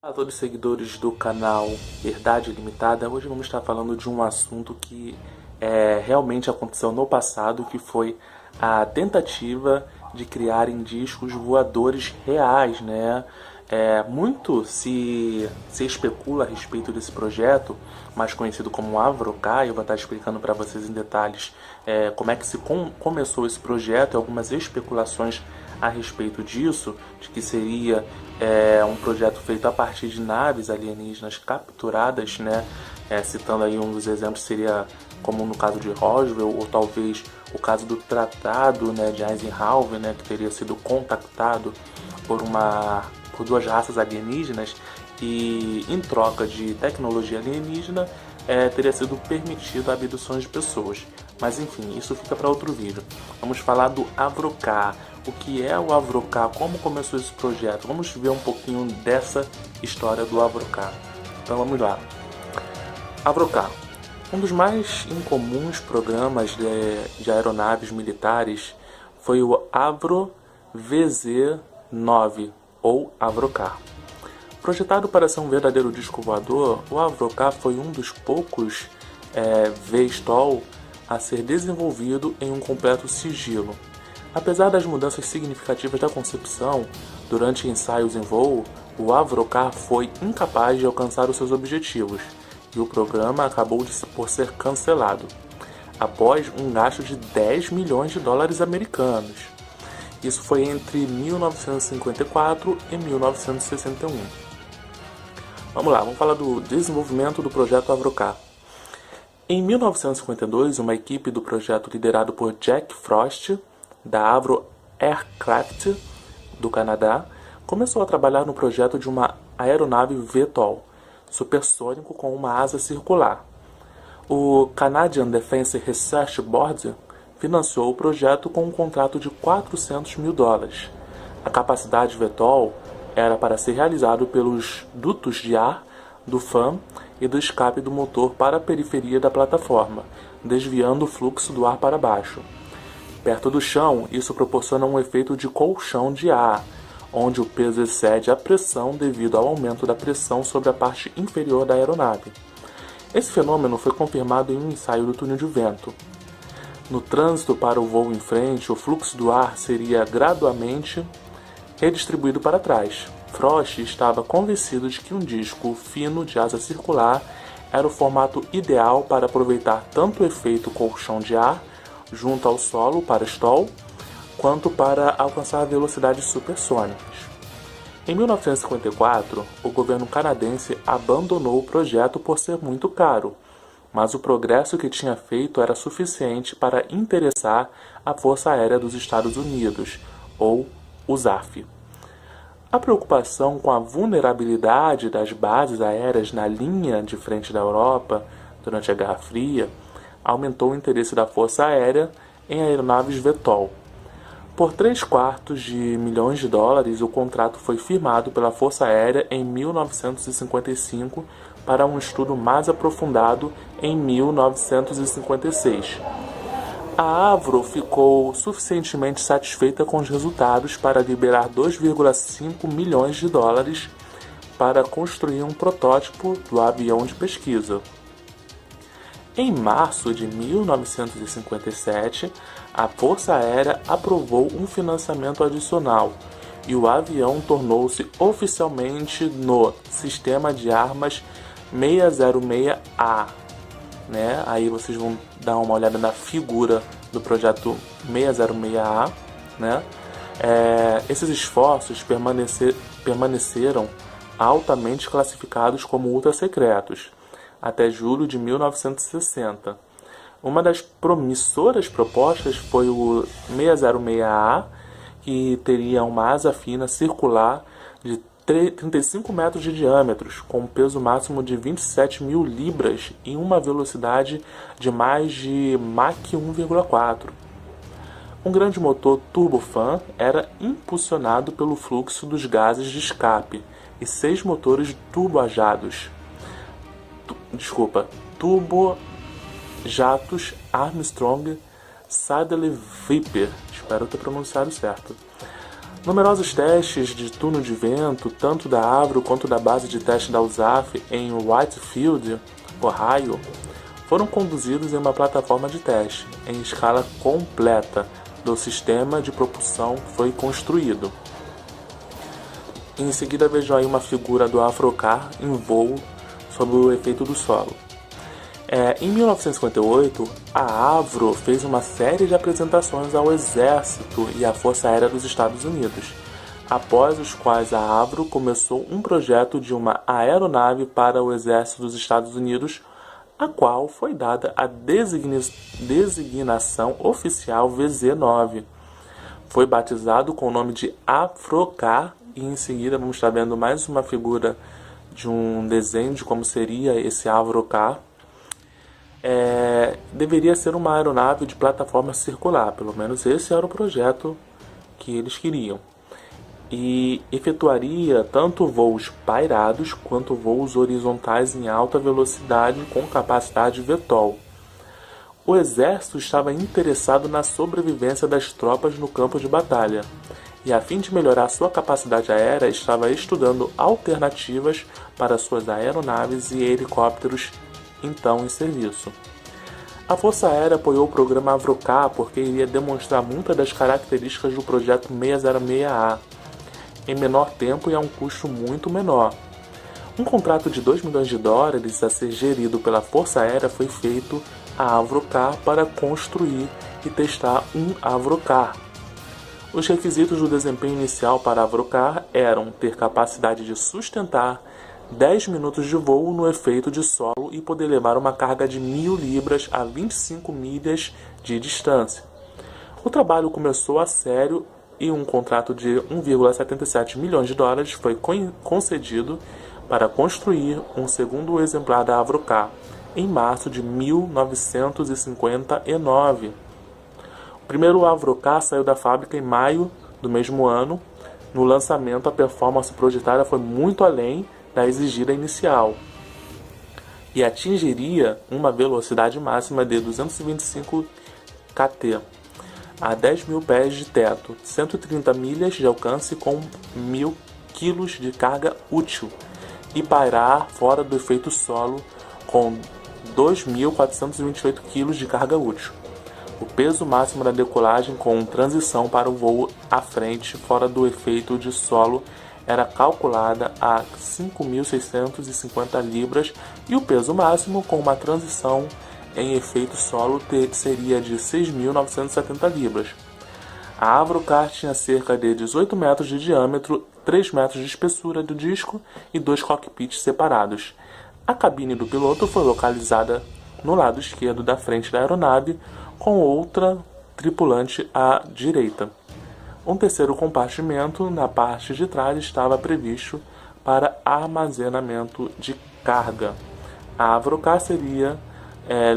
Olá a todos os seguidores do canal Verdade Limitada. Hoje vamos estar falando de um assunto que realmente aconteceu no passado, que foi a tentativa de criarem discos voadores reais, né? Muito se especula a respeito desse projeto, mais conhecido como Avrocá. Eu vou estar explicando para vocês em detalhes como é que começou esse projeto e algumas especulações a respeito disso, de que seria um projeto feito a partir de naves alienígenas capturadas, né? Citando aí um dos exemplos seria como no caso de Roswell, ou talvez o caso do Tratado, né, de Eisenhower, né, que teria sido contactado por duas raças alienígenas e em troca de tecnologia alienígena teria sido permitido a abduções de pessoas. Mas enfim, isso fica para outro vídeo. Vamos falar do Avrocá. O que é o Avrocá? Como começou esse projeto? Vamos ver um pouquinho dessa história do Avrocá. Então vamos lá. Avrocá. Um dos mais incomuns programas de aeronaves militares foi o Avro VZ-9, ou Avrocá. Projetado para ser um verdadeiro disco voador, o Avrocá foi um dos poucos VSTOL a ser desenvolvido em um completo sigilo. Apesar das mudanças significativas da concepção, durante ensaios em voo, o Avrocá foi incapaz de alcançar os seus objetivos, e o programa acabou por ser cancelado, após um gasto de 10 milhões de dólares americanos. Isso foi entre 1954 e 1961. Vamos lá, vamos falar do desenvolvimento do projeto Avrocá. Em 1952, uma equipe do projeto liderado por Jack Frost, da Avro Aircraft do Canadá, começou a trabalhar no projeto de uma aeronave VTOL, supersônico com uma asa circular. O Canadian Defense Research Board financiou o projeto com um contrato de 400 mil dólares. A capacidade VTOL era para ser realizado pelos dutos de ar do fan e do escape do motor para a periferia da plataforma, desviando o fluxo do ar para baixo. Perto do chão, isso proporciona um efeito de colchão de ar, onde o peso excede a pressão devido ao aumento da pressão sobre a parte inferior da aeronave. Esse fenômeno foi confirmado em um ensaio do túnel de vento. No trânsito para o voo em frente, o fluxo do ar seria gradualmente redistribuído para trás. Frost estava convencido de que um disco fino de asa circular era o formato ideal para aproveitar tanto o efeito colchão de ar junto ao solo para stall, quanto para alcançar velocidades supersônicas. Em 1954, o governo canadense abandonou o projeto por ser muito caro, mas o progresso que tinha feito era suficiente para interessar a Força Aérea dos Estados Unidos, ou USAF. A preocupação com a vulnerabilidade das bases aéreas na linha de frente da Europa durante a Guerra Fria aumentou o interesse da Força Aérea em aeronaves VTOL. Por 3/4 milhões de dólares, o contrato foi firmado pela Força Aérea em 1955 para um estudo mais aprofundado em 1956. A Avro ficou suficientemente satisfeita com os resultados para liberar 2,5 milhões de dólares para construir um protótipo do avião de pesquisa. Em março de 1957, a Força Aérea aprovou um financiamento adicional e o avião tornou-se oficialmente no Sistema de Armas 606A. Né? Aí vocês vão dar uma olhada na figura do projeto 606A. Né? Esses esforços permaneceram altamente classificados como ultra-secretos até julho de 1960. Uma das promissoras propostas foi o 606A, que teria uma asa fina circular de 35 metros de diâmetro, com um peso máximo de 27 mil libras e uma velocidade de mais de Mach 1,4. Um grande motor turbofan era impulsionado pelo fluxo dos gases de escape e 6 motores turbojatos Armstrong Siddeley Viper, espero ter pronunciado certo, Numerosos testes de túnel de vento, tanto da Avro quanto da base de teste da USAF em Whitefield, Ohio, foram conduzidos em uma plataforma de teste, em escala completa, do sistema de propulsão que foi construído. Em seguida vejam aí uma figura do Avrocar em voo sob o efeito do solo. Em 1958, a Avro fez uma série de apresentações ao Exército e à Força Aérea dos Estados Unidos, após os quais a Avro começou um projeto de uma aeronave para o Exército dos Estados Unidos, a qual foi dada a designação oficial VZ-9. Foi batizado com o nome de Avrocar e em seguida vamos estar vendo mais uma figura de um desenho de como seria esse Avrocar. Deveria ser uma aeronave de plataforma circular, pelo menos esse era o projeto que eles queriam. E efetuaria tanto voos pairados quanto voos horizontais em alta velocidade com capacidade VTOL. O exército estava interessado na sobrevivência das tropas no campo de batalha, e a fim de melhorar sua capacidade aérea, estava estudando alternativas para suas aeronaves e helicópteros então em serviço. A Força Aérea apoiou o programa Avrocar porque iria demonstrar muitas das características do projeto 606A, em menor tempo e a um custo muito menor. Um contrato de $2 milhões a ser gerido pela Força Aérea foi feito à Avrocar para construir e testar um Avrocar. Os requisitos do desempenho inicial para a Avrocar eram ter capacidade de sustentar 10 minutos de voo no efeito de solo e poder levar uma carga de 1.000 libras a 25 milhas de distância. O trabalho começou a sério e um contrato de $1,77 milhões foi concedido para construir um segundo exemplar da Avrocar em março de 1959. O primeiro Avrocar saiu da fábrica em maio do mesmo ano. No lançamento, a performance projetada foi muito além da exigida inicial e atingiria uma velocidade máxima de 225 km a 10.000 pés de teto, 130 milhas de alcance com 1.000 kg de carga útil e pairar fora do efeito solo com 2.428 kg de carga útil. O peso máximo da decolagem com transição para o voo à frente fora do efeito de solo era calculada a 5.650 libras e o peso máximo com uma transição em efeito solo seria de 6.970 libras. A Avrocar tinha cerca de 18 metros de diâmetro, 3 metros de espessura do disco e 2 cockpits separados. A cabine do piloto foi localizada no lado esquerdo da frente da aeronave, com outra tripulante à direita. Um terceiro compartimento na parte de trás estava previsto para armazenamento de carga. A Avrocar seria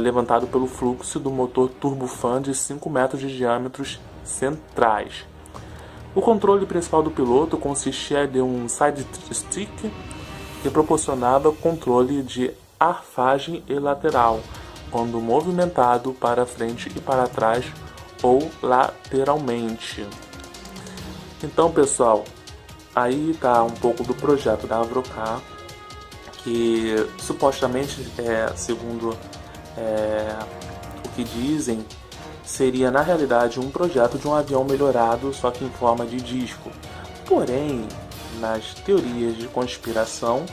levantado pelo fluxo do motor turbofan de 5 metros de diâmetros centrais. O controle principal do piloto consistia de um side stick que proporcionava controle de arfagem e lateral, quando movimentado para frente e para trás ou lateralmente. Então, pessoal, aí está um pouco do projeto da Avrocar, que supostamente, segundo o que dizem, seria na realidade um projeto de um avião melhorado, só que em forma de disco. Porém, nas teorias de conspiração,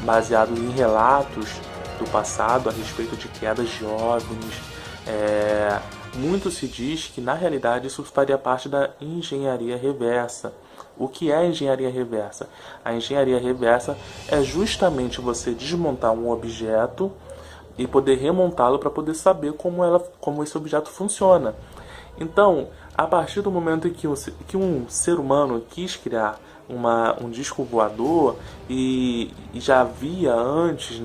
baseados em relatos do passado a respeito de quedas de OVNIs, muito se diz que na realidade isso faria parte da engenharia reversa. O que é a engenharia reversa? A engenharia reversa é justamente você desmontar um objeto e poder remontá-lo para poder saber como esse objeto funciona. Então, a partir do momento em que um ser humano quis criar um disco voador e já havia antes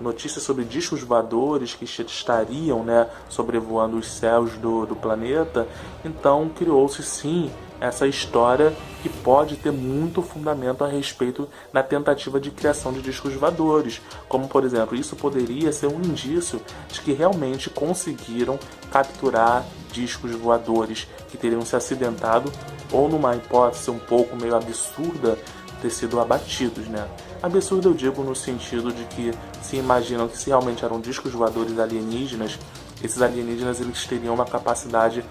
notícias sobre discos voadores que estariam sobrevoando os céus do planeta, então criou-se sim essa história que pode ter muito fundamento a respeito da tentativa de criação de discos voadores, como por exemplo, isso poderia ser um indício de que realmente conseguiram capturar discos voadores que teriam se acidentado ou, numa hipótese um pouco meio absurda, ter sido abatidos, né? Absurdo eu digo no sentido de que se imaginam que se realmente eram discos voadores alienígenas, esses alienígenas eles teriam uma capacidade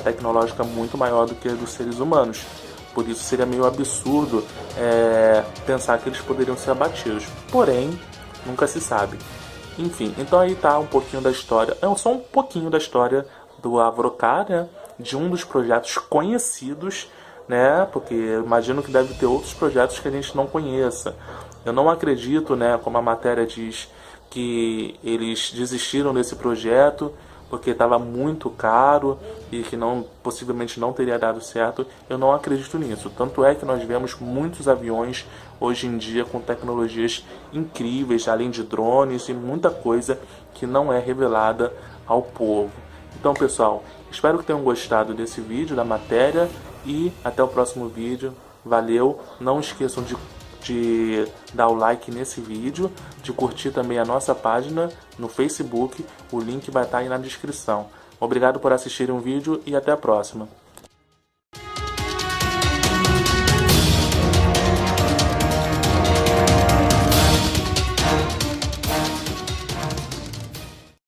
tecnológica muito maior do que a dos seres humanos. Por isso seria meio absurdo pensar que eles poderiam ser abatidos. Porém, nunca se sabe. Enfim, então aí tá um pouquinho da história, só um pouquinho da história do Avrocá, né? De um dos projetos conhecidos, né? Porque eu imagino que deve ter outros projetos que a gente não conheça. Eu não acredito, né? Como a matéria diz, que eles desistiram desse projeto porque estava muito caro e que possivelmente não teria dado certo. Eu não acredito nisso. Tanto é que nós vemos muitos aviões hoje em dia com tecnologias incríveis, além de drones e muita coisa que não é revelada ao povo. Então, pessoal, espero que tenham gostado desse vídeo, da matéria, e até o próximo vídeo. Valeu! Não esqueçam de dar o like nesse vídeo, de curtir também a nossa página no Facebook, o link vai estar aí na descrição. Obrigado por assistirem o vídeo e até a próxima.